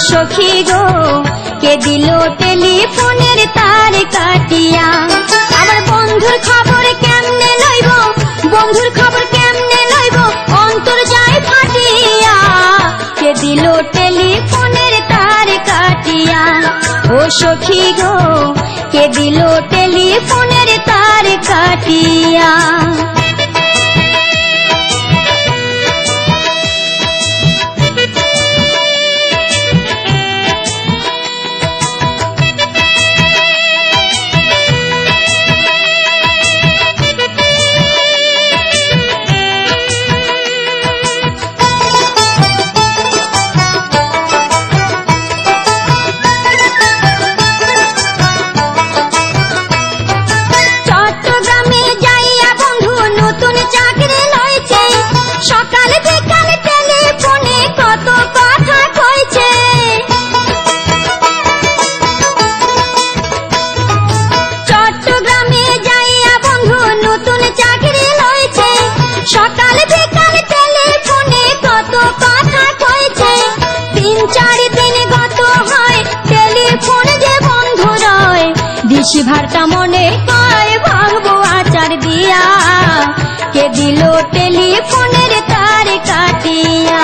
সখী গো কে দিল টেলিফোনের তার কাটিয়া। আমার বন্ধুর খবর কেমনে লইব, বন্ধুর খবর কেমনে লইব, অন্তর যায় ফাটিয়া। কে দিল টেলিফোনের তার কাটিয়া। ও সখী গো কে দিল টেলিফোনের তার কাটিয়া। সকাল বিকাল টেলিফোনে কত কথা কইছে। 3-4 দিন গত হয় টেলিফোন যে বন্ধ রয়। দিশি ভারটা মনে কয় ভাঙবো আচার দিয়া। কে দিল টেলিফোনের তার কাটিয়া।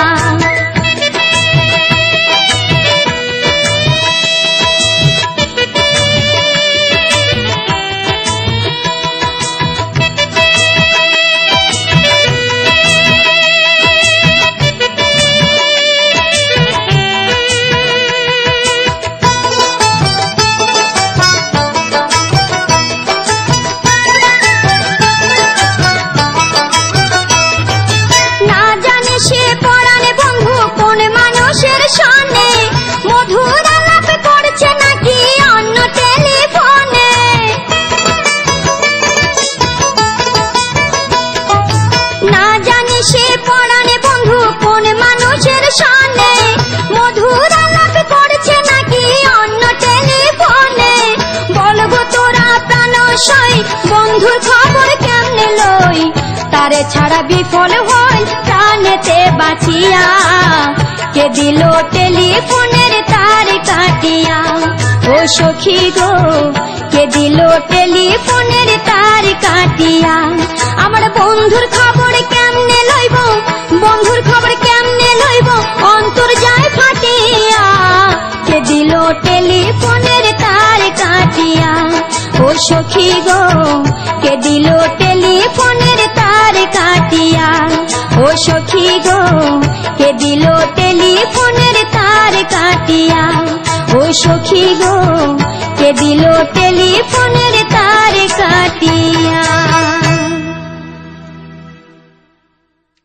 বন্ধুর খবর কেমনে লই, তারে ছাড়া বিফল হই প্রাণেতে বাঁচিয়া। কে দিল টেলিফোনের তার কাটিয়া। ও সখী গো কে দিল টেলিফোনের তার কাটিয়া। আমার বন্ধুর খবর কেমনে লইব, বন্ধুর খবর কেমনে লইব, অন্তর যায় ফাটিয়া। কে দিল টেলিফোনের তার কাটিয়া। ও সখী গো কে দিল টেলিফোনের তার কাটিয়া। ও সখী গো কে দিল টেলিফোনের তার কাটিয়া। ও সখী গো কে দিল টেলিফোনের